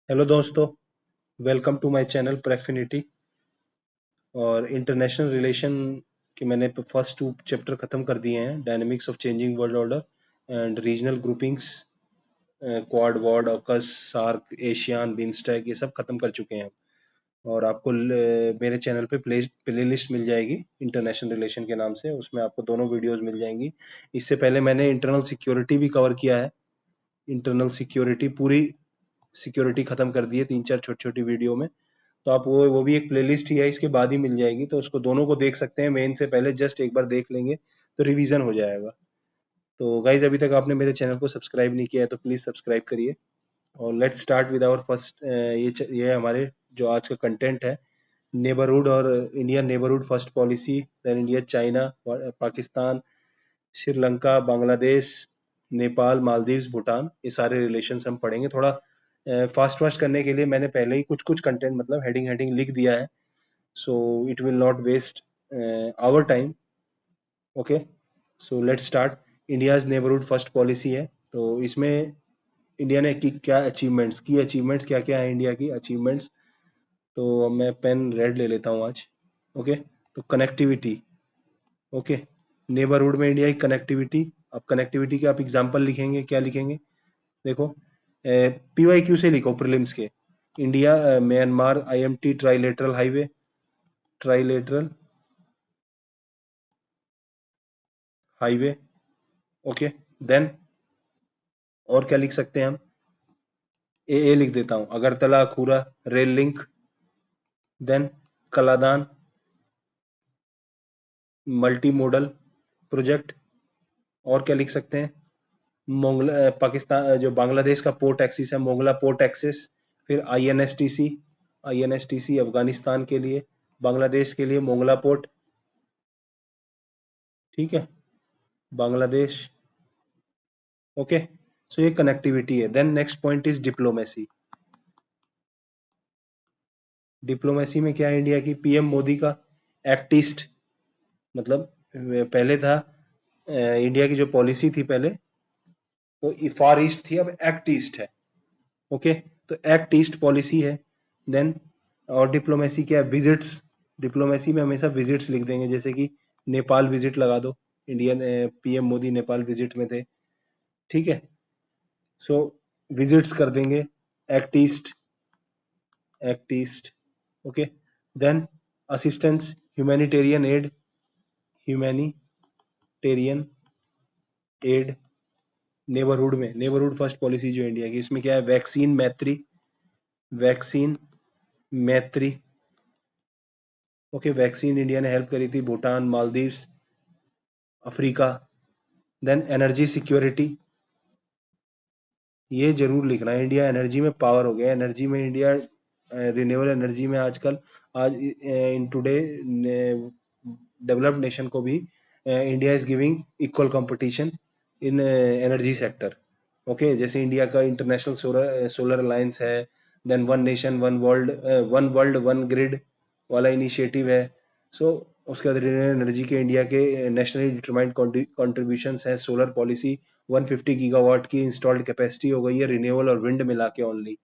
Hello दोस्तों, welcome to my channel प्रेफिनिटी। और international relation के मैंने फर्स्ट 2 चैप्टर खत्म कर दिए हैं। Dynamics of changing world order and regional groupings, Quad, वॉड, ऑकस, सार्क, एशियान, बिम्स्टेक, ये सब खत्म कर चुके हैं। और आपको मेरे चैनल पे प्ले लिस्ट मिल जाएगी इंटरनेशनल रिलेशन के नाम से, उसमें आपको दोनों वीडियोस मिल जाएंगी। इससे पहले मैंने इंटरनल सिक्योरिटी भी कवर किया है। इंटरनल सिक्योरिटी पूरी सिक्योरिटी खत्म कर दी है 3-4 छोटी-छोटी वीडियो में। तो आप वो भी एक प्लेलिस्ट ही है, इसके बाद ही मिल जाएगी, तो उसको दोनों को देख सकते हैं। मेन से पहले जस्ट एक बार देख लेंगे तो रिवीजन हो जाएगा। तो गाइज, अभी तक आपने मेरे चैनल को सब्सक्राइब नहीं किया है तो प्लीज सब्सक्राइब करिए। और let's start with our first, ये हमारे जो आज का कंटेंट है, नेबरहुड और India neighbourhood first policy, then India China, Pakistan, Sri Lanka, Bangladesh, Nepal, Maldives, Bhutan, ये सारे रिलेशंस हम पढ़ेंगे। थोड़ा फास्ट फास्ट करने के लिए मैंने पहले ही कुछ कुछ कंटेंट, मतलब हेडिंग हेडिंग लिख दिया है, so it will not waste our time. Okay, so let's start. India's neighborhood first policy है, तो इसमें इंडिया ने क्या अचीवमेंट्स क्या क्या है इंडिया की अचीवमेंट्स। तो मैं पेन रेड ले लेता हूँ आज। ओके, तो कनेक्टिविटी। ओके, नेबरहुड में इंडिया की कनेक्टिविटी। अब कनेक्टिविटी के आप एग्जांपल लिखेंगे, क्या लिखेंगे? देखो, पीवाईक्यू से लिखो प्रीलिम्स के। India Myanmar IMT trilateral highway, trilateral highway. Okay, then और क्या लिख सकते हैं हम? ए लिख देता हूं, Agartala Akhaura rail link. Then Kaladan multi modal project. और क्या लिख सकते हैं? मोंगला पाकिस्तान, जो बांग्लादेश का पोर्ट एक्सिस है, मोंगला पोर्ट एक्सिस। फिर आईएनएसटीसी, आईएनएसटीसी अफगानिस्तान के लिए, बांग्लादेश के लिए मोंगला पोर्ट। ठीक है, बांग्लादेश। ओके, सो ये कनेक्टिविटी है। Then next point is diplomacy. Diplomacy में क्या है इंडिया की? पीएम मोदी का एक्ट ईस्ट, मतलब पहले था इंडिया की जो पॉलिसी थी पहले, वो फार ईस्ट थी, अब एक्ट ईस्ट है। ओके, तो एक्ट ईस्ट पॉलिसी है। देन और डिप्लोमेसी क्या है? विजिट्स। डिप्लोमेसी में हमेशा विजिट्स लिख देंगे, जैसे कि नेपाल विजिट लगा दो, Indian PM Modi Nepal visit में थे। ठीक है, सो विजिट्स कर देंगे, act east, act east. Okay, then assistance, humanitarian aid, humanitarian aid. Neighbourhood में नेबरहुड फर्स्ट पॉलिसी जो इंडिया की, इसमें क्या है? Vaccine Maitri, vaccine Maitri. Okay, vaccine India ने हेल्प करी थी Bhutan, Maldives, Africa. Then energy security, ये जरूर लिखना है। इंडिया एनर्जी में पावर हो गया, एनर्जी में इंडिया, रिन्यूएबल एनर्जी में आजकल, आज इन टुडे डेवलप्ड नेशन को भी India is giving equal competition in energy sector. Okay, जैसे इंडिया का इंटरनेशनल सोलर अलायंस है, then one nation one world, one world one grid वाला इनिशिएटिव है। सो उसके बाद रिन्यूएबल एनर्जी के इंडिया के नेशनली डिटरमाइंड कॉन्ट्रीब्यूशंस हैं। सोलर पॉलिसी 150 गीगावाट की इंस्टॉल्ड कैपेसिटी हो गई है, रिन्यूएबल और विंड मिला के ओनली।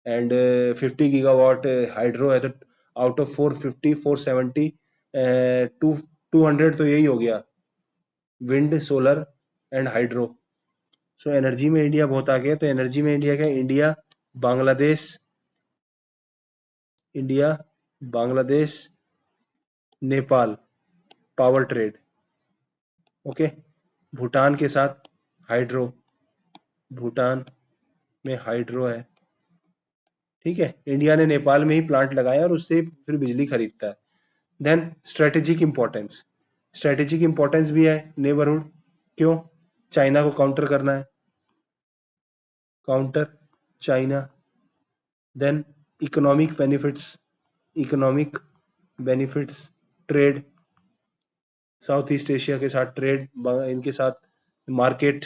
एंड 50 गीगावाट हाइड्रो है। तो आउट ऑफ 450, 470, टू 200 तो यही हो गया, wind, solar and hydro. So energy में इंडिया बहुत आगे है। तो एनर्जी में इंडिया क्या? India Bangladesh, India Bangladesh Nepal power trade. Okay, Bhutan के साथ हाइड्रो, भूटान में हाइड्रो है। ठीक है, इंडिया ने नेपाल में ही प्लांट लगाया और उससे फिर बिजली खरीदता है। Then strategic importance, strategic importance भी है नेबरहुड। क्यों? चाइना को काउंटर करना है, counter China. Then economic benefits, economic benefits, trade, south east Asia के साथ ट्रेड, इनके साथ मार्केट।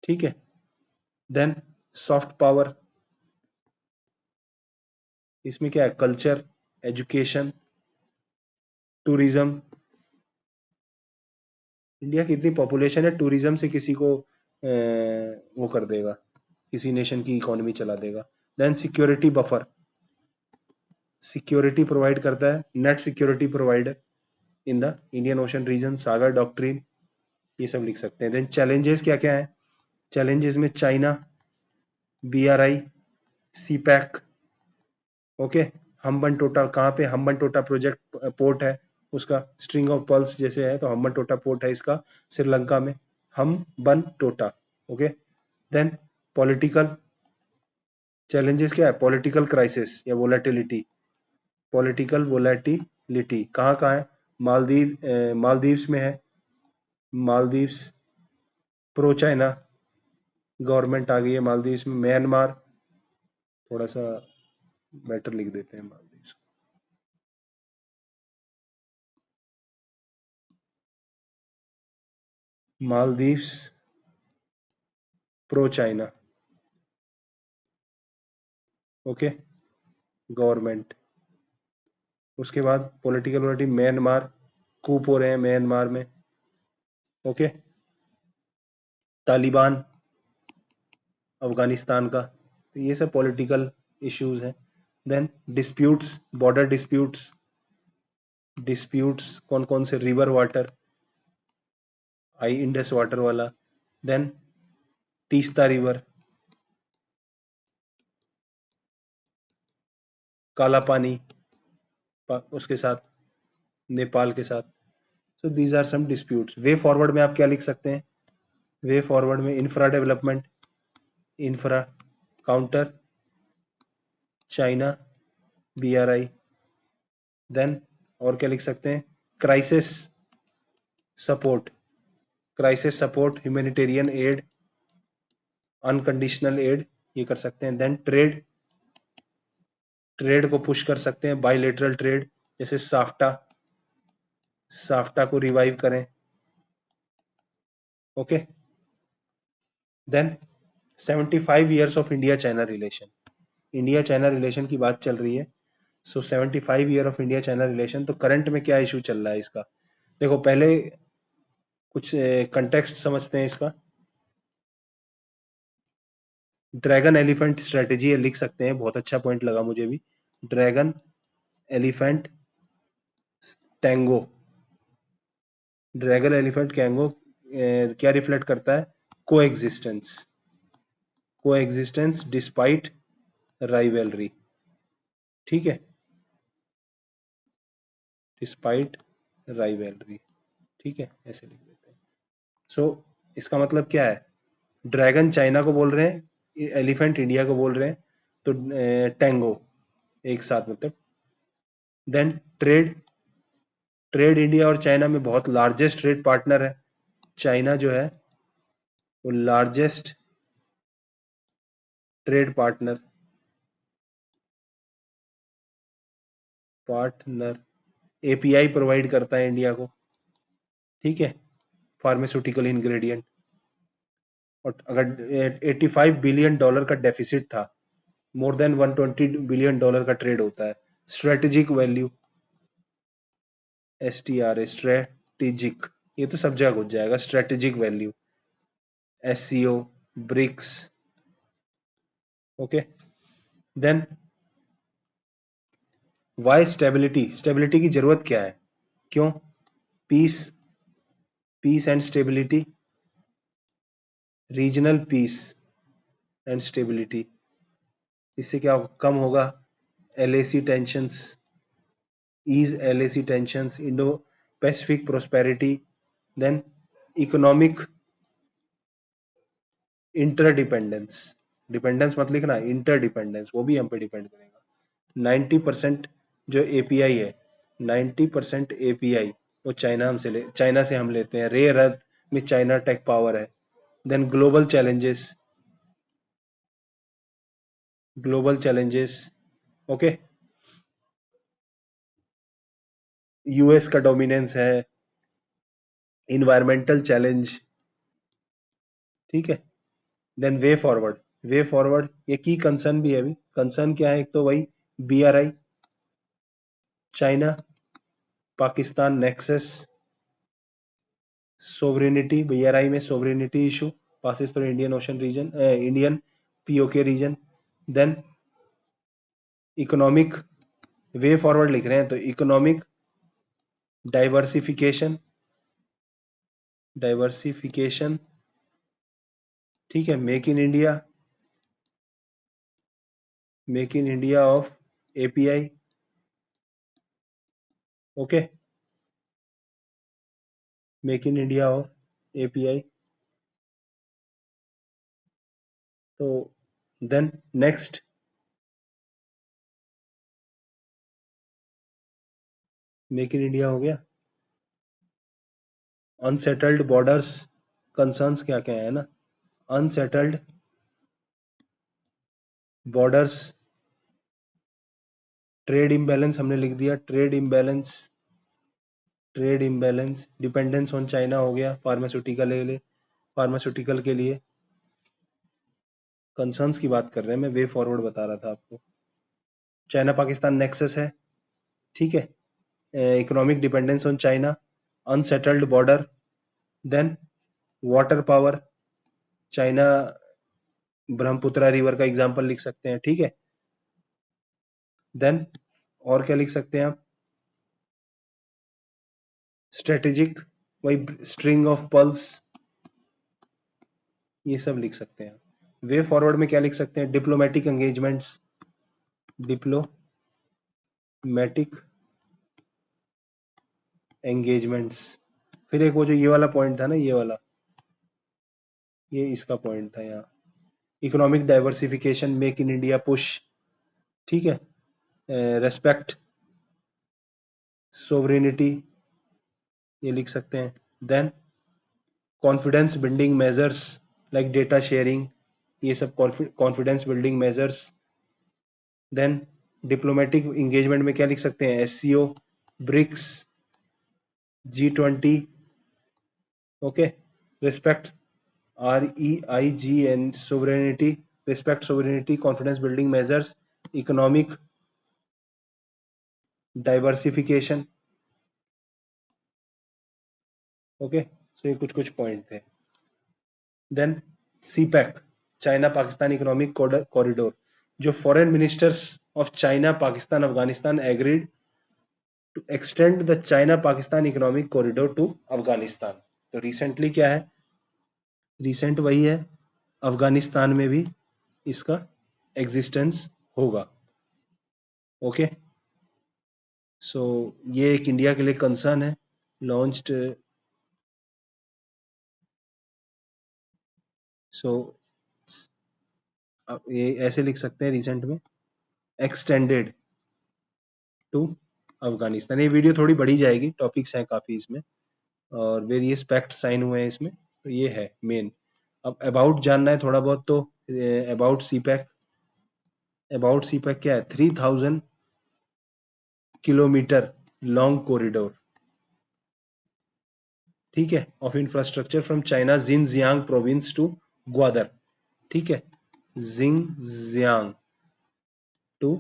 ठीक है, देन सॉफ्ट पावर, इसमें क्या है? Culture, education, tourism. इंडिया की इतनी पॉपुलेशन है, टूरिज्म से किसी को वो कर देगा, किसी नेशन की इकोनॉमी चला देगा। Then security buffer, security provide करता है, net security provider in the Indian ocean region, Sagar doctrine, ये सब लिख सकते हैं। देन चैलेंजेस क्या क्या है, चैलेंजेस में चाइना, BRI, CPEC, ओके। हम्बन टोटा, कहाँ पे हम्बन टोटा प्रोजेक्ट पोर्ट है उसका, स्ट्रिंग ऑफ पर्ल्स जैसे है तो हम्बन टोटा पोर्ट है इसका श्रीलंका में, हम्बन टोटा, ओके। देन पॉलिटिकल चैलेंजेस क्या है, पॉलिटिकल क्राइसिस या वोलेटिलिटी, पॉलिटिकल वोलेटिलिटी कहाँ कहाँ है, मालदीव्स में है, मालदीव्स प्रो चाइना गवर्नमेंट आ गई है मालदीव्स में, म्यांमार, थोड़ा सा बेटर लिख देते हैं Maldives, Maldives pro China, okay, government. उसके बाद पॉलिटिकल पार्टी म्यांमार, कूप हो रहे हैं म्यांमार में, ओके। तालिबान अफगानिस्तान का, तो ये सब पॉलिटिकल इश्यूज हैं। Then disputes, border disputes, disputes कौन कौन से, river water, I Indus water वाला, देन तीस्ता रिवर, काला पानी उसके साथ, नेपाल के साथ। So these are some disputes. Way forward में आप क्या लिख सकते हैं, वे फॉरवर्ड में infra development, infra counter China, BRI। Then और क्या लिख सकते हैं, crisis support, crisis support, humanitarian aid, unconditional aid, ये कर सकते हैं। देन ट्रेड, ट्रेड को पुश कर सकते हैं, बायलेटरल ट्रेड, जैसे साफ्टा, साफ्टा को रिवाइव करें, okay. Then 75 years of India China relation, India China relation की बात चल रही है। So 75 year of India China relation, तो करंट में क्या इशू चल रहा है इसका, देखो पहले कुछ कंटेक्स्ट समझते हैं इसका। ड्रैगन एलिफेंट स्ट्रेटेजी लिख सकते हैं, बहुत अच्छा पॉइंट लगा मुझे भी, dragon elephant tango, dragon elephant tango क्या रिफ्लेक्ट करता है, को एग्जिस्टेंस, को एग्जिस्टेंस डिस्पाइट राइवलरी, ठीक है, डिस्पाइट राइवलरी, ठीक है, ऐसे लिख देते हैं। सो इसका मतलब क्या है, ड्रैगन चाइना को बोल रहे हैं, एलिफेंट इंडिया को बोल रहे हैं, तो टैंगो एक साथ मतलब। देन ट्रेड, ट्रेड इंडिया और चाइना में बहुत लार्जेस्ट ट्रेड पार्टनर है, चाइना जो है वो largest trade partner, partner API provide करता है इंडिया को, ठीक है, फार्मास्यूटिकल इंग्रेडिएंट। और अगर $85 बिलियन का डेफिसिट था, मोर देन $120 बिलियन का ट्रेड होता है, स्ट्रेटेजिक वैल्यू, STR स्ट्रेटेजिक, ये तो सब जगह घुस जाएगा, strategic value, SCO, BRICS, okay. Then why stability, stability की जरूरत क्या है, क्यों, peace, peace and stability, regional peace and stability, इससे क्या कम होगा, LAC tensions, ease LAC tensions, Indo-Pacific prosperity, then economic interdependence, dependence मत लिखना, इंटरडिपेंडेंस वो भी हम पे डिपेंड करेगा। 90% जो API है, 90% API वो चाइना से हम लेते हैं, रेयर अर्थ में चाइना टेक पावर है। Then global challenges, okay, US का डोमिनेंस है, इन्वायरमेंटल चैलेंज, ठीक है। Then way forward, way forward ये की कंसर्न भी है, अभी कंसर्न क्या है, एक तो वही BRI, China Pakistan nexus, sovereignty, BRI में sovereignty issue, passes through Indian ocean region, Indian POK region. Then economic way forward लिख रहे हैं तो इकोनॉमिक डाइवर्सिफिकेशन, डाइवर्सिफिकेशन, ठीक है। Make in India, make in India of API, okay, make in India of API। तो then next, make in India हो गया। Unsettled borders concerns क्या क्या है ना, अनसेटल्ड बॉर्डर्स, ट्रेड इम्बैलेंस हमने लिख दिया, trade imbalance, trade imbalance, dependence on China हो गया फार्मास्यूटिकल के लिए, फार्मास्यूटिकल के लिए। कंसर्न्स की बात कर रहे हैं, मैं वे फॉरवर्ड बता रहा था आपको। चाइना पाकिस्तान नेक्सस है, ठीक है। Economic dependence on China, unsettled border, then water power, China Brahmaputra river का एग्जांपल लिख सकते हैं, ठीक है। देन और क्या लिख सकते हैं आप, स्ट्रेटेजिक, वही स्ट्रिंग ऑफ पल्स, ये सब लिख सकते हैं। वे फॉरवर्ड में क्या लिख सकते हैं, डिप्लोमेटिक एंगेजमेंट्स, डिप्लोमेटिक एंगेजमेंट्स। फिर एक वो जो ये वाला पॉइंट था ना, ये वाला, ये इसका पॉइंट था यहाँ, economic diversification, make in India push, ठीक है। रेस्पेक्ट सोवरेनिटी, ये लिख सकते हैं। Then confidence building measures like data sharing, ये सब confidence building measures. Then diplomatic engagement में क्या लिख सकते हैं, SCO, BRICS, G20, okay. Respect REIG and sovereignty, respect sovereignty, confidence building measures, economic diversification, okay. So ये कुछ कुछ पॉइंट थे। Then CPEC, China Pakistan economic corridor, जो foreign ministers of China Pakistan Afghanistan agreed to extend the China Pakistan economic corridor to Afghanistan. तो recently क्या है, recent वही है, अफगानिस्तान में भी इसका एग्जिस्टेंस होगा, ओके। सो ये एक इंडिया के लिए कंसर्न है, लॉन्च्ड, सो ये ऐसे लिख सकते हैं रिसेंट में, एक्सटेंडेड टू अफगानिस्तान। ये वीडियो थोड़ी बड़ी जाएगी, टॉपिक्स हैं काफी इसमें और वेरियस फैक्ट साइन हुए हैं इसमें, तो ये है मेन। अब अबाउट जानना है थोड़ा बहुत, तो अबाउट सीपैक, अबाउट सीपैक क्या है, 3000 किलोमीटर लॉन्ग कॉरिडोर, ठीक है, of infrastructure from China Xinjiang province to Gwadar, ठीक है, जिनजियांग टू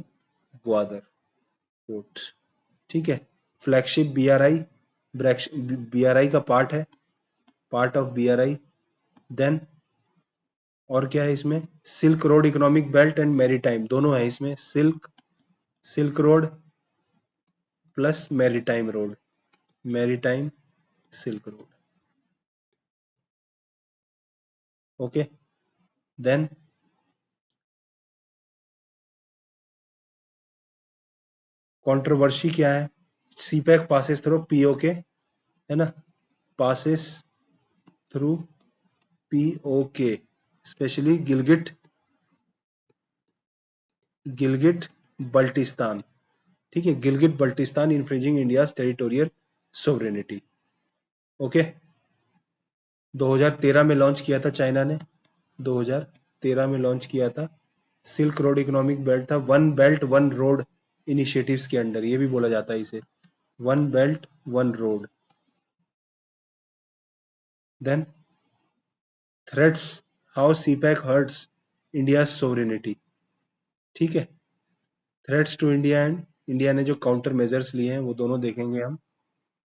ग्वादर पोर्ट, ठीक है। फ्लैगशिप BRI, BRI का पार्ट है, पार्ट ऑफ BRI। देन और क्या है इसमें, silk road economic belt and maritime, दोनों है इसमें, silk road plus maritime road, maritime silk road, okay. Then controversy क्या है, CPEC पासेस थ्रू POK, है ना, passes through POK, specially Gilgit, Gilgit Baltistan, ठीक है, Gilgit Baltistan infringing India territorial sovereignty, okay. 2013 में लॉन्च किया था चाइना ने, 2013 में लॉन्च किया था, सिल्क रोड इकोनॉमिक बेल्ट था, one belt one road initiatives के अंडर, ये भी बोला जाता है इसे, one belt one road. Then threats, how CPEC hurts India sovereignty, ठीक है, threats to India and India ने जो काउंटर मेजर्स लिए हैं वो दोनों देखेंगे हम।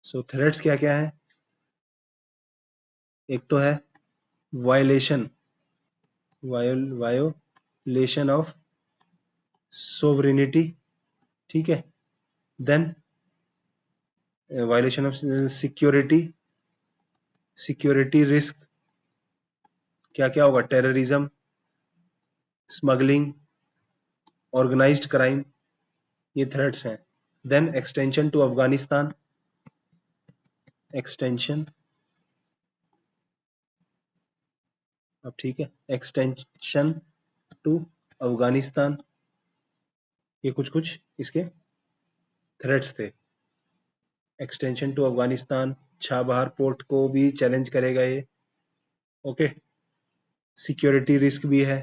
सो थ्रेट्स क्या क्या है, एक तो है violation, vio violation of sovereignty, ठीक है। Then violation of security risk, क्या क्या होगा, टेररिज्म, स्मगलिंग, ऑर्गेनाइज्ड क्राइम, ये थ्रेट्स हैं। Then extension to Afghanistan, extension, अब ठीक है, एक्सटेंशन टू अफगानिस्तान, ये कुछ कुछ इसके थ्रेट्स थे। Extension to Afghanistan, Chabahar port को भी चैलेंज करेगा ये, ओके। सिक्योरिटी रिस्क भी है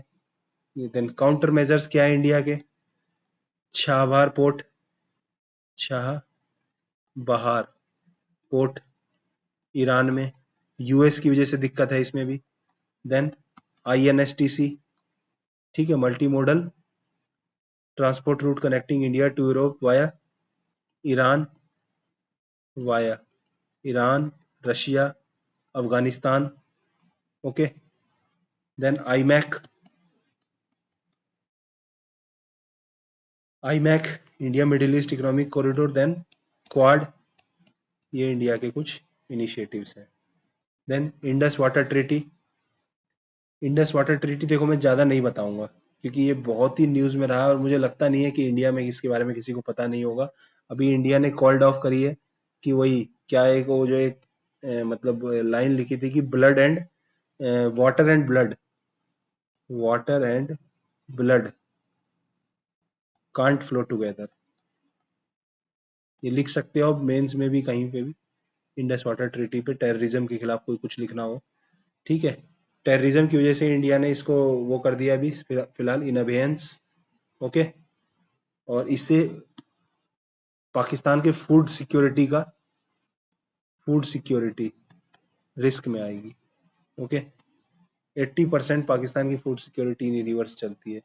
ये। देन काउंटर मेजर्स क्या है इंडिया के, छाबहार पोर्ट, शाह बहार पोर्ट ईरान में, यूएस की वजह से दिक्कत है इसमें भी। देन आईएनएसटीसी, ठीक है, multi modal transport route connecting India to Europe Iran via Iran, Russia, Afghanistan, okay. Then IMEC India middle east economic corridor, then quad, ये इंडिया के कुछ इनिशिएटिव्स हैं। देन इंडस वाटर ट्रीटी देखो मैं ज़्यादा नहीं बताऊंगा क्योंकि ये बहुत ही न्यूज़ में रहा और मुझे लगता नहीं है कि इंडिया में इसके बारे में किसी को पता नहीं होगा। अभी इंडिया ने कॉल्ड ऑफ करी है कि वही क्या एक वो जो एक मतलब लाइन लिखी थी कि blood and water and blood can't flow together, ये लिख सकते हो मेंस में भी कहीं पे भी, इंडस वाटर ट्रीटी पे टेररिज्म के खिलाफ कोई कुछ लिखना हो, ठीक है। टेररिज्म की वजह से इंडिया ने इसको वो कर दिया अभी फिलहाल इन अबेयंस, ओके। और इससे पाकिस्तान के फूड सिक्योरिटी रिस्क में आएगी, ओके। 80% पाकिस्तान की फूड सिक्योरिटी इन रिवर्स चलती है।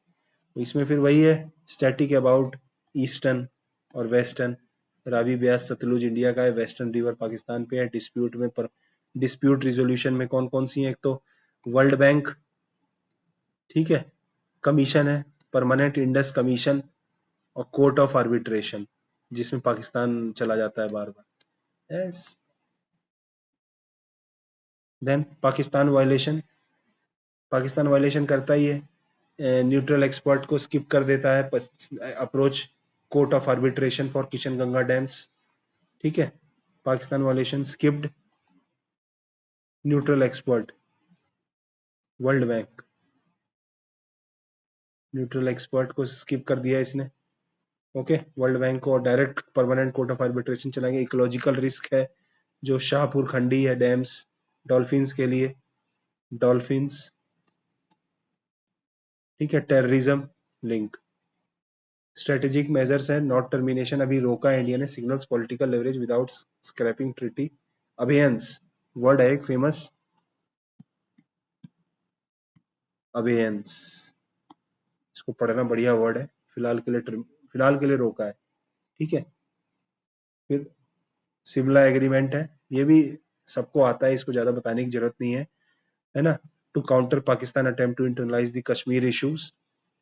इसमें फिर वही है, स्टैटिक अबाउट ईस्टर्न और वेस्टर्न, रावी ब्यास सतलुज इंडिया का है, वेस्टर्न रिवर पाकिस्तान पे है। डिस्प्यूट रिजोल्यूशन में कौन कौन सी है, एक तो वर्ल्ड बैंक, ठीक है, कमीशन है, परमानेंट इंडस कमीशन, और कोर्ट ऑफ आर्बिट्रेशन जिसमें पाकिस्तान चला जाता है बार बार, यस। देन पाकिस्तान वायलेशन करता ही है, न्यूट्रल एक्सपर्ट को स्किप कर देता है approach court of arbitration for Kishan Ganga dams, ठीक है। Pakistan violation skipped neutral expert, world bank neutral expert को स्किप कर दिया इसने, ओके। वर्ल्ड बैंक को direct permanent court of arbitration चलाएंगे। इकोलॉजिकल रिस्क है जो शाहपुर खंडी है डैम्स, डॉल्फिन्स के लिए, डॉल्फिन्स, ठीक है। टेररिज्म लिंक, स्ट्रेटेजिक मेजर्स है, नॉट टर्मिनेशन अभी रोका है इंडिया ने, signals political leverage without scrapping treaty, abeyance word है एक फेमस, अबेयंस, इसको पढ़ना बढ़िया वर्ड है, फिलहाल के लिए रोका है, ठीक है। फिर शिमला एग्रीमेंट है, ये भी सबको आता है, इसको ज्यादा बताने की जरूरत नहीं है ना। To counter Pakistan attempt to internalise the Kashmir issues,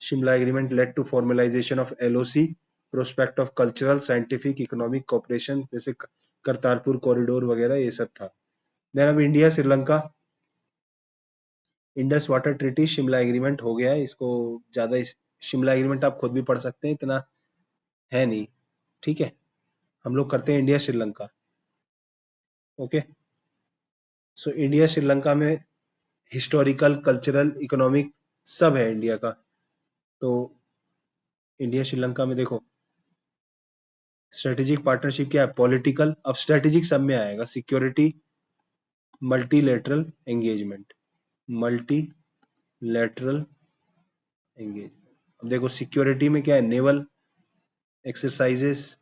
Shimla agreement led to formalisation of LOC, prospect of cultural scientific economic cooperation, जैसे करतारपुर कॉरिडोर वगैरह ये सब था। देन अब India Sri Lanka, Indus water treaty Shimla agreement हो गया है, इसको ज्यादा शिमला एग्रीमेंट आप खुद भी पढ़ सकते हैं, इतना है नहीं, ठीक है। हम लोग करते हैं India Sri Lanka, okay. So India Sri Lanka में हिस्टोरिकल कल्चरल इकोनॉमिक सब है इंडिया का। तो इंडिया श्रीलंका में देखो स्ट्रेटेजिक पार्टनरशिप क्या है, पॉलिटिकल, अब स्ट्रेटेजिक सब में आएगा, security, multilateral engagement, multilateral engagement. अब देखो सिक्योरिटी में क्या है, नेवल एक्सरसाइजेस,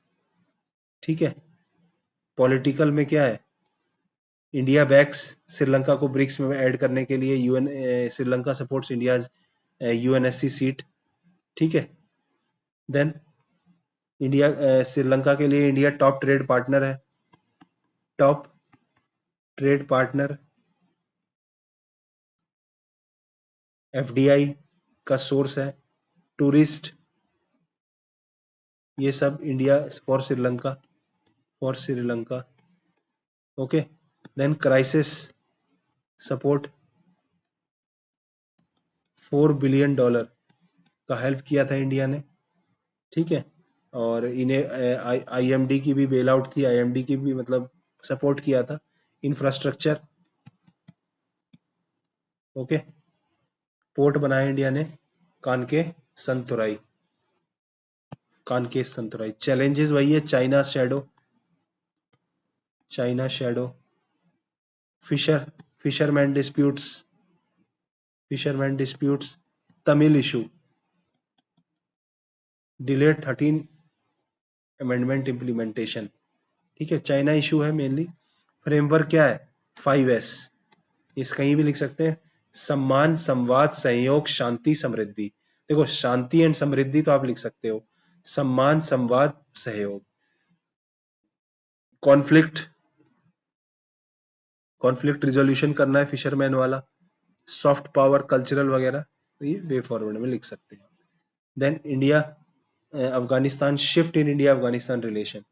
ठीक है। पॉलिटिकल में क्या है, इंडिया बैक्स श्रीलंका को ब्रिक्स में ऐड करने के लिए, UN Sri Lanka supports India UNSC seat, ठीक है। देन इंडिया श्रीलंका के लिए इंडिया टॉप ट्रेड पार्टनर है, टॉप ट्रेड पार्टनर, एफडीआई का सोर्स है, टूरिस्ट, ये सब India for Sri Lanka. Okay, then crisis support, $4 billion का हेल्प किया था इंडिया ने, ठीक है। और इन्हें आईएमडी की भी बेल आउट थी, आईएमडी की भी मतलब सपोर्ट किया था। इंफ्रास्ट्रक्चर, ओके, पोर्ट बनाया इंडिया ने, कानके संतुराई, कानके संतुराई। चैलेंजेस वही है, China shadow, fisherman disputes, Tamil issue, delayed 13 amendment implementation, ठीक है। चाइना इशू है मेनली। फ्रेमवर्क क्या है, 5S, इस कहीं भी लिख सकते हैं। सम्मान, संवाद, सहयोग, शांति, समृद्धि। देखो शांति एंड समृद्धि तो आप लिख सकते हो, सम्मान, संवाद, सहयोग। कॉन्फ्लिक्ट रिजोल्यूशन करना है फिशरमैन वाला, सॉफ्ट पावर, कल्चरल वगैरह, तो ये वे फॉरवर्ड में लिख सकते हैं। Then India Afghanistan, shift in India Afghanistan relation,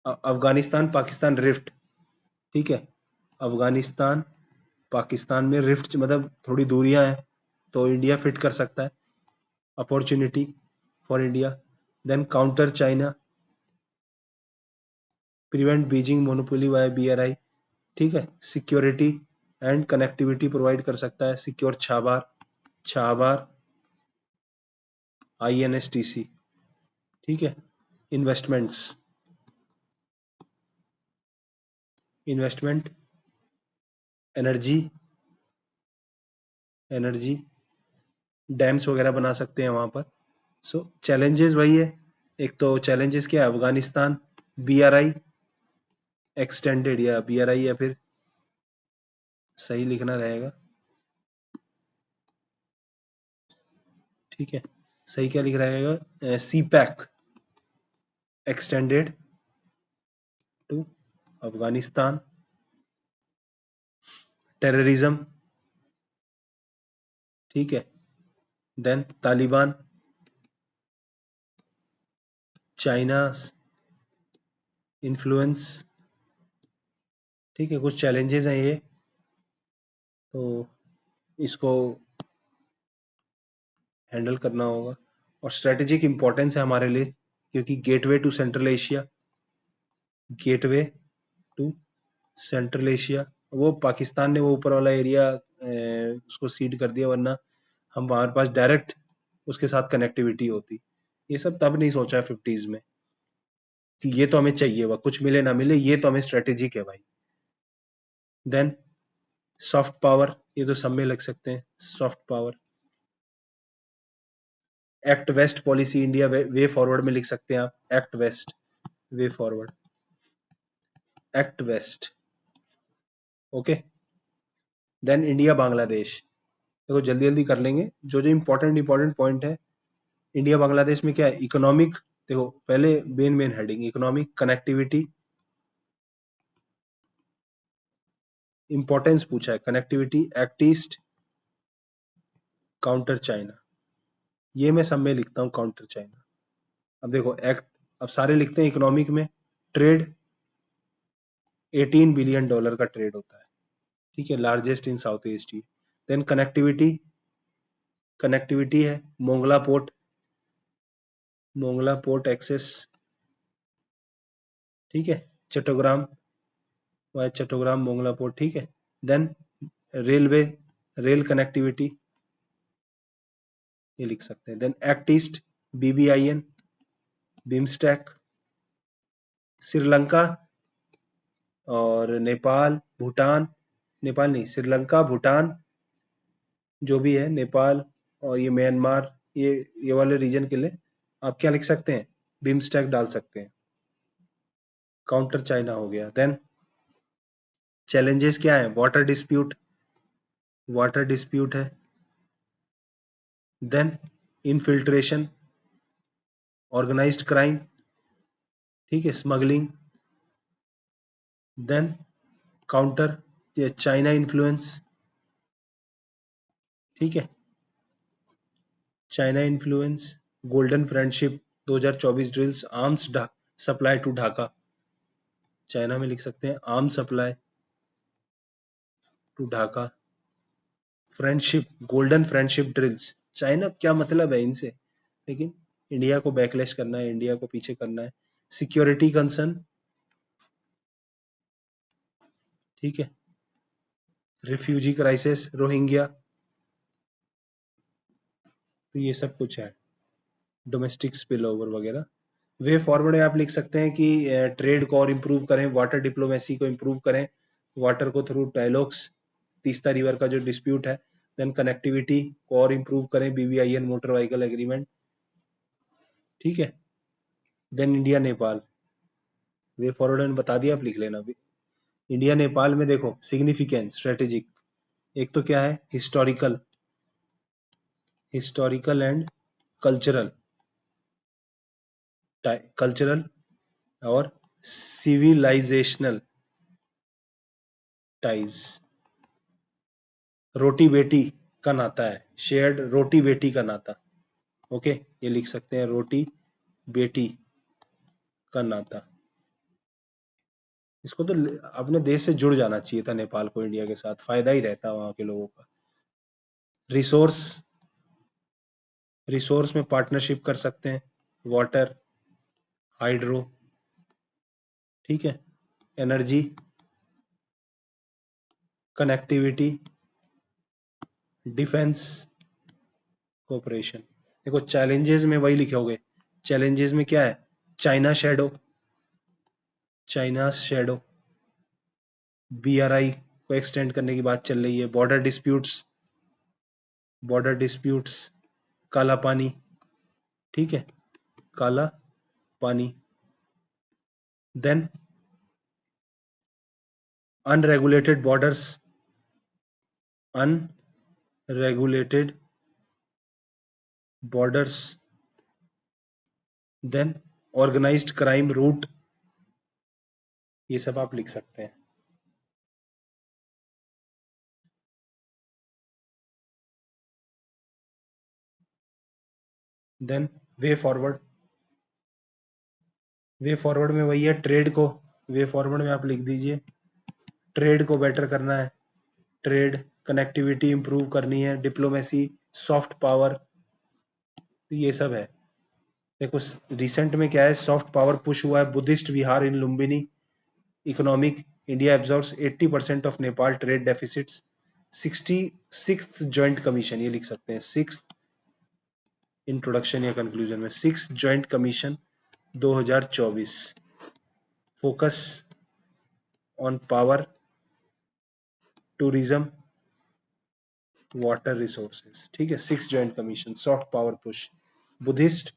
Afghanistan Pakistan rift, ठीक है। अफगानिस्तान पाकिस्तान में रिफ्ट मतलब थोड़ी दूरियां हैं, तो इंडिया फिट कर सकता है, opportunity for India. Then counter China, prevent Beijing monopoly by BRI, ठीक है। सिक्योरिटी एंड कनेक्टिविटी प्रोवाइड कर सकता है, सिक्योर छाबार INSTC, ठीक है। इन्वेस्टमेंट एनर्जी, डैम्स वगैरह बना सकते हैं वहां पर। सो चैलेंजेस वही है, एक तो चैलेंजेस क्या है, अफगानिस्तान, BRI एक्सटेंडेड, या BRI, या फिर सही लिखना रहेगा, ठीक है। सही क्या लिख रहेगा, CPEC extended to Afghanistan. Terrorism, ठीक है। देन तालिबान, चाइना इन्फ्लुएंस, ठीक है। कुछ चैलेंजेस हैं ये, तो इसको हैंडल करना होगा। और स्ट्रेटेजिक इंपॉर्टेंस है हमारे लिए, क्योंकि गेटवे टू सेंट्रल एशिया, वो पाकिस्तान ने वो ऊपर वाला एरिया उसको सीड कर दिया, वरना हमारे पास डायरेक्ट उसके साथ कनेक्टिविटी होती। ये सब तब नहीं सोचा है 50s में कि ये तो हमें चाहिए, वह कुछ मिले ना मिले, ये तो हमें स्ट्रेटेजिक है भाई। देन सॉफ्ट पावर, ये तो सब में लग सकते हैं, soft power. Act west policy India way forward में लिख सकते हैं आप, act west way forward, act west, okay. Then India Bangladesh, देखो जल्दी जल्दी कर लेंगे, जो जो इंपॉर्टेंट पॉइंट है। इंडिया बांग्लादेश में क्या है, इकोनॉमिक, देखो पहले main heading economic connectivity, importance पूछा है, connectivity, act east, counter China, ये मैं सब में लिखता हूँ काउंटर चाइना। अब देखो एक्ट, अब सारे लिखते हैं इकोनॉमिक में, ट्रेड, $18 बिलियन का ट्रेड होता है, ठीक है, largest in south east. Then connectivity है मोंगला पोर्ट एक्सेस, ठीक है। चट्टग्राम चट्टग्राम मोंगला पोर्ट, ठीक है। देन रेलवे, रेल कनेक्टिविटी, ये लिख सकते हैं। Then act east, BBIN, BIMSTEC, Sri Lanka और नेपाल नहीं, श्रीलंका, भूटान, जो भी है, नेपाल और ये म्यांमार, ये वाले रीजन के लिए आप क्या लिख सकते हैं, बिम्स्टेक डाल सकते हैं। काउंटर चाइना हो गया। देन चैलेंजेस क्या है, वाटर डिस्प्यूट है। देन इनफिल्ट्रेशन, ऑर्गेनाइज्ड क्राइम, ठीक है, smuggling. Then counter China influence, ठीक है, China influence, golden friendship 2024 drills arms supply to Dhaka. China में लिख सकते हैं arm supply to Dhaka. Friendship, golden friendship drills, China क्या मतलब है इनसे, लेकिन इंडिया को बैकलैश करना है, इंडिया को पीछे करना है। सिक्योरिटी कंसर्न, ठीक है। रिफ्यूजी क्राइसिस, रोहिंग्या, तो ये सब कुछ है, डोमेस्टिक स्पिल ओवर वगैरह। वे फॉरवर्ड में आप लिख सकते हैं कि ट्रेड को और इम्प्रूव करें, वाटर डिप्लोमेसी को इम्प्रूव करें, वाटर को थ्रू डायलॉग्स, तीस्ता रिवर का जो डिस्प्यूट है, देन कनेक्टिविटी को और इम्प्रूव करें, बीबीआईएन मोटर व्हीकल एग्रीमेंट, ठीक है। Then India Nepal, way forward में बता दिया, आप लिख लेना भी। इंडिया नेपाल में देखो सिग्निफिकेंस, स्ट्रेटेजिक, एक तो क्या है historical, historical and cultural, cultural और सिविलाइजेशनल टाइज। रोटी बेटी का नाता है, शेयर्ड रोटी बेटी का नाता, ओके, ये लिख सकते हैं रोटी बेटी का नाता। इसको तो अपने देश से जुड़ जाना चाहिए था नेपाल को इंडिया के साथ, फायदा ही रहता वहां के लोगों का। रिसोर्स, रिसोर्स में पार्टनरशिप कर सकते हैं, वाटर, हाइड्रो, ठीक है, एनर्जी, कनेक्टिविटी, डिफेंस, कोऑपरेशन। देखो चैलेंजेस में वही लिखोगे, चैलेंजेस में क्या है, China shadow, China shadow, BRI को एक्सटेंड करने की बात चल रही है, बॉर्डर डिस्प्यूट्स, बॉर्डर डिस्प्यूट्स, काला पानी, ठीक है, Kala Pani, then unregulated borders, unregulated borders, then organised crime route, ये सब आप लिख सकते हैं। Then way forward, way forward में वही है ट्रेड को, वे फॉरवर्ड में आप लिख दीजिए ट्रेड को बेटर करना है, ट्रेड, कनेक्टिविटी इंप्रूव करनी है, डिप्लोमेसी, सॉफ्ट पावर, तो ये सब है। देखो रिसेंट में क्या है, सॉफ्ट पावर पुश हुआ है, Buddhist vihar in Lumbini, economic, India absorbs 80% of Nepal trade deficits, 66th joint commission, ये लिख सकते हैं, 6th इंट्रोडक्शन या कंक्लूजन में 6th joint commission 2024, focus on power, tourism, water resources, ठीक है, 6th joint commission, soft power push, Buddhist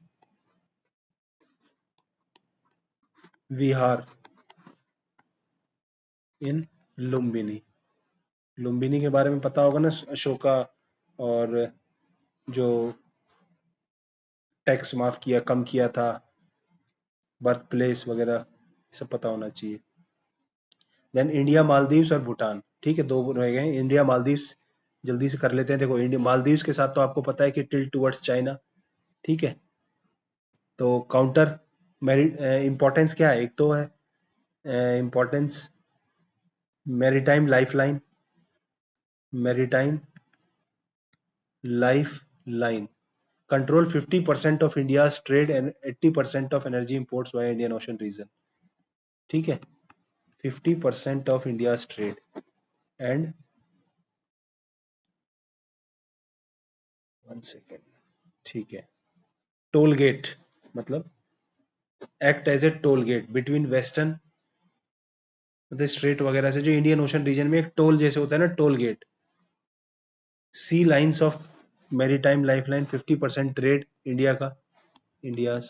vihar in Lumbini, Lumbini के बारे में पता होगा ना, अशोका, और जो टैक्स माफ किया, कम किया था, बर्थ प्लेस वगैरह, सब पता होना चाहिए। देन इंडिया मालदीव्स और भूटान, ठीक है, दो रह गए, इंडिया मालदीव्स जल्दी से कर लेते हैं। देखो इंडिया मालदीव्स के साथ तो आपको पता है कि टिल्ट टुवर्ड्स चाइना, ठीक है, तो काउंटर मेरिट इंपॉर्टेंस क्या है, एक तो है importance maritime lifeline, maritime life line, control 50% of India's trade and 80% of energy imports via Indian Ocean region, ठीक है, 50% of India's trade and 1 second, ठीक है, टोल गेट, मतलब act as a toll gate between western, मतलब strait वगैरह से जो Indian ocean reason में एक टोल जैसे होता है ना, toll gate, sea lines of maritime lifeline, 50% trade India का, India's,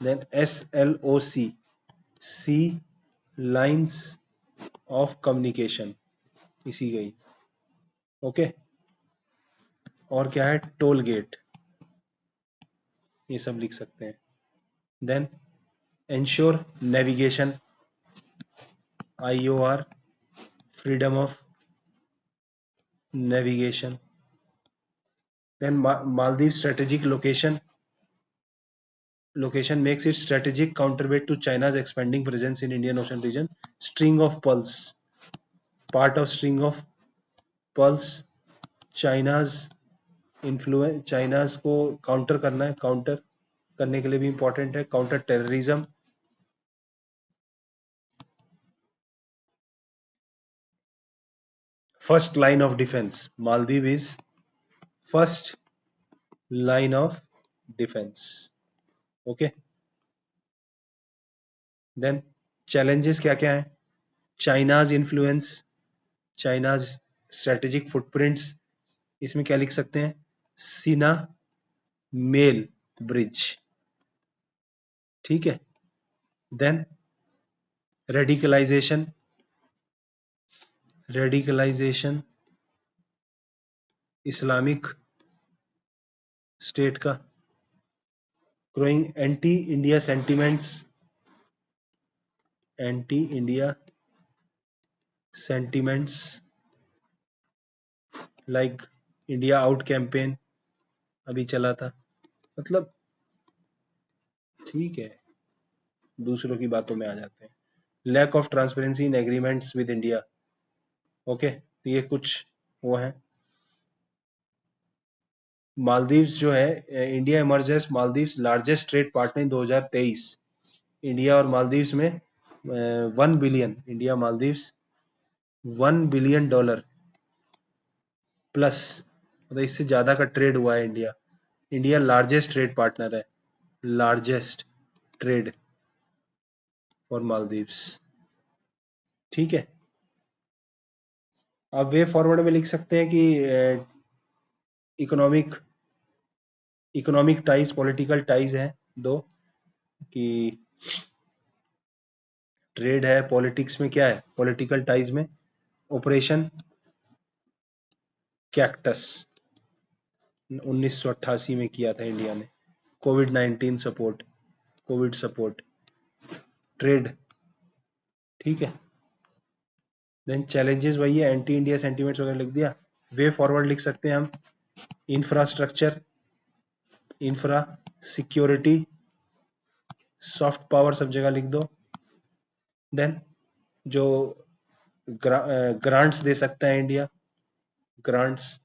then SLOC, sea lines of communication, इसी गई, ओके, और क्या है, टोल गेट, ये सब लिख सकते हैं। Then ensure navigation, IOR, freedom of navigation, Then Maldives strategic location makes it strategic counterweight to China's expanding presence in Indian Ocean region. String of pearls, part of string of pearls. China's influence, China's को counter करना है, counter करने के लिए भी important है. Counter terrorism, first line of defence. Maldives is first line of defence. Okay. Then challenges क्या क्या है? China's influence, China's strategic footprints. इसमें क्या लिख सकते हैं? सीना मेल ब्रिज. ठीक है. देन रेडिकलाइजेशन, इस्लामिक स्टेट का. Growing anti India sentiments like India out campaign अभी चला था. मतलब ठीक है, दूसरों की बातों में आ जाते हैं. Lack of transparency in agreements with India. Okay, ये कुछ वो है. मालदीव्स जो है, India emerges Maldives largest trade partner in 2023. India और मालदीव्स में 1 billion, India Maldives $1 billion plus, मतलब इससे ज्यादा का ट्रेड हुआ है. इंडिया लार्जेस्ट ट्रेड पार्टनर है, लार्जेस्ट ट्रेड फॉर मालदीव्स. ठीक है. अब वे फॉरवर्ड में लिख सकते हैं कि इकोनॉमिक टाइज, पॉलिटिकल टाइज है दो, कि ट्रेड है, पॉलिटिक्स में क्या है? पॉलिटिकल टाइज में ऑपरेशन कैक्टस 1988 में किया था इंडिया ने. कोविड-19 सपोर्ट, कोविड सपोर्ट, ट्रेड. ठीक है. देन चैलेंजेस वही है, एंटी इंडिया सेंटीमेंट्स वगैरह लिख दिया. वे फॉरवर्ड लिख सकते हैं हम, इंफ्रास्ट्रक्चर, सिक्योरिटी, सॉफ्ट पावर सब जगह लिख दो. देन जो ग्रांट्स दे सकता है इंडिया, ग्रांट्स,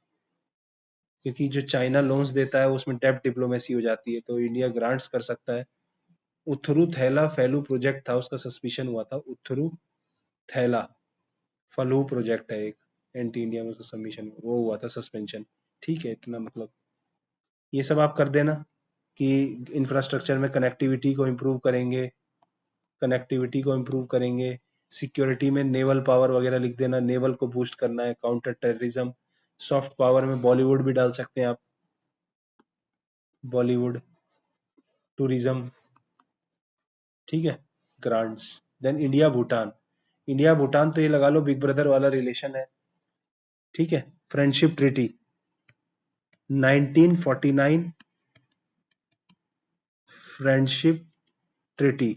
क्योंकि जो चाइना लोन्स देता है उसमें डेब्ट डिप्लोमेसी हो जाती है, तो इंडिया ग्रांट्स कर सकता है. उथरू थैला फैलू प्रोजेक्ट था, उसका सस्पिशन हुआ था. उथरू थैला फलू प्रोजेक्ट है एक, एंटी इंडिया में उसका सबमिशन वो हुआ था, सस्पेंशन. ठीक है, इतना मतलब ये सब आप कर देना कि इंफ्रास्ट्रक्चर में कनेक्टिविटी को इम्प्रूव करेंगे. सिक्योरिटी में नेवल पावर वगैरह लिख देना, नेवल को बूस्ट करना है, काउंटर टेररिज्म. सॉफ्ट पावर में बॉलीवुड भी डाल सकते हैं आप, बॉलीवुड, टूरिज्म. ठीक है. ग्रांट्स. देन इंडिया भूटान तो ये लगा लो बिग ब्रदर वाला रिलेशन है. ठीक है. फ्रेंडशिप ट्रीटी 1949, फ्रेंडशिप ट्रीटी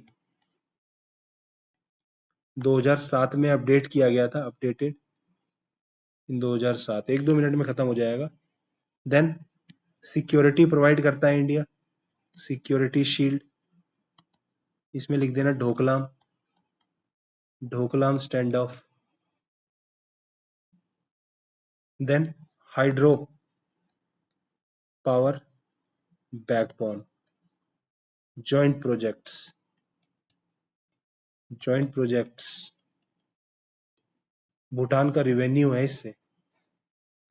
2007 में अपडेट किया गया था, अपडेटेड इन 2007. 1-2 मिनट में खत्म हो जाएगा. देन सिक्योरिटी प्रोवाइड करता है इंडिया, सिक्योरिटी शील्ड. इसमें लिख देना Doklam stand off. Then hydro power backbone, joint projects. Bhutan का रिवेन्यू है इससे,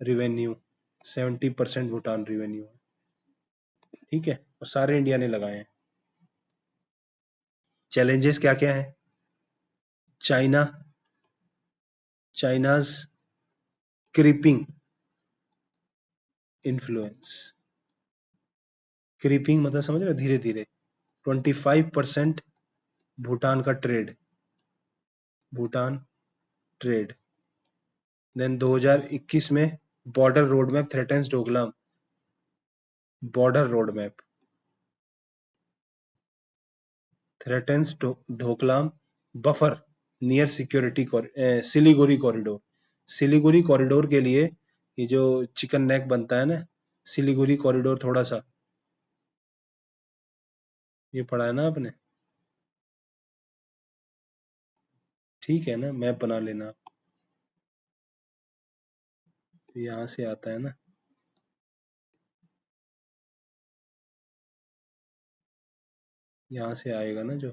70% भूटान रिवेन्यू है. ठीक है. और सारे इंडिया ने लगाए हैं. चैलेंजेस क्या क्या है? China's creeping influence. क्रीपिंग मतलब समझ रहे हो, धीरे धीरे. 25% भूटान ट्रेड. देन 2021 में border road map threatens Doklam, border road map threatens Doklam buffer near Siliguri corridor. Siliguri corridor के लिए ये जो चिकन नेक बनता है ना, सिलीगुड़ी कॉरिडोर थोड़ा सा, ये पढ़ा है ना आपने? ठीक है ना, मैप बना लेना। तो यहाँ से आता है ना, यहाँ से आएगा ना जो,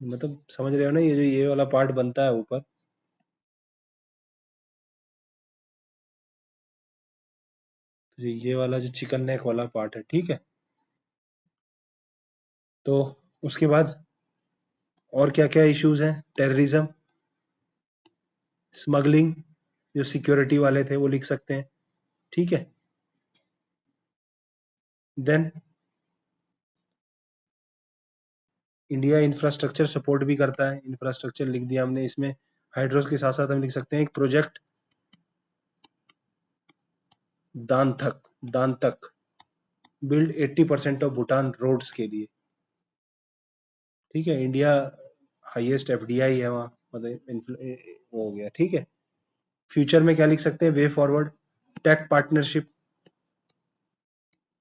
मतलब समझ रहे हो ना, ये जो ये वाला पार्ट बनता है ऊपर, तो ये वाला जो चिकन नेक वाला पार्ट है, ठीक है। तो उसके बाद और क्या क्या इश्यूज हैं? टेररिज्म, स्मगलिंग, जो सिक्योरिटी वाले थे वो लिख सकते हैं, ठीक है। देन इंडिया इंफ्रास्ट्रक्चर सपोर्ट भी करता है, इंफ्रास्ट्रक्चर लिख दिया हमने इसमें। हाइड्रोस के साथ साथ हम लिख सकते हैं एक प्रोजेक्ट दान तक बिल्ड 80% ऑफ भूटान रोड्स के लिए, ठीक है। इंडिया हाईएस्ट एफडीआई है वहाँ, मतलब वो हो गया, ठीक है। फ्यूचर में क्या लिख सकते हैं? Way forward, tech partnership,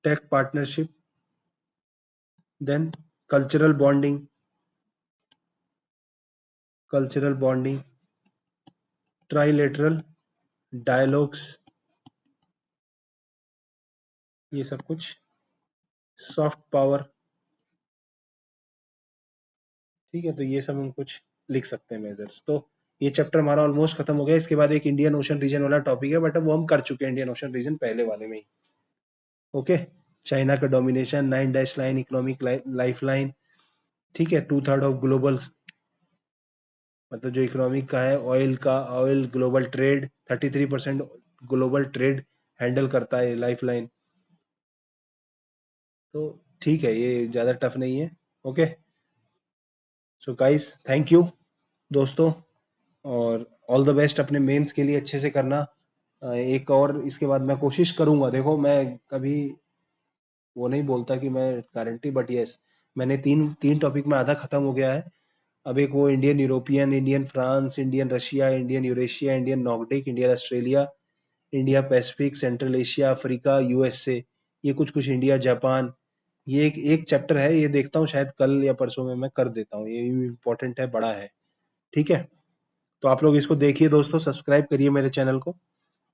tech partnership, then cultural bonding, cultural bonding, trilateral dialogues, ये सब कुछ, सॉफ्ट पावर, ठीक है। तो ये सब हम कुछ लिख सकते हैं मेजर्स। तो ये चैप्टर हमारा ऑलमोस्ट खत्म हो गया। इसके बाद एक इंडियन ओशन रीजन वाला टॉपिक है, बट वो हम कर चुके हैं, इंडियन ओशन रीजन पहले वाले में ही, ओके। चाइना का domination, 9 dash line, economic life line, ठीक है। 2/3 ऑफ ग्लोबल, मतलब जो इकोनॉमिक का है, ऑयल का, oil global trade 33% global trade handle करता है लाइफ लाइन। तो ठीक है, ये ज्यादा टफ नहीं है, okay. So guys, thank you दोस्तों, और ऑल द बेस्ट अपने मेंस के लिए, अच्छे से करना। एक और इसके बाद मैं कोशिश करूंगा, देखो मैं कभी वो नहीं बोलता कि मैं गारंटी, बट यस, मैंने तीन तीन टॉपिक में आधा खत्म हो गया है। अब एक वो Indian European, Indian France, Indian Russia, Indian Eurasia, Indian Nordic, Indian Australia, India Pacific, central Asia, Africa, USA, ये कुछ कुछ, इंडिया जापान, ये एक एक चैप्टर है, ये देखता हूँ शायद कल या परसों में मैं कर देता हूँ, ये भी इम्पोर्टेंट है, बड़ा है, ठीक है। तो आप लोग इसको देखिए दोस्तों, सब्सक्राइब करिए मेरे चैनल को,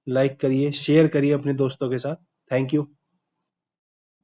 लाइक करिए, शेयर करिए अपने दोस्तों के साथ। Thank you.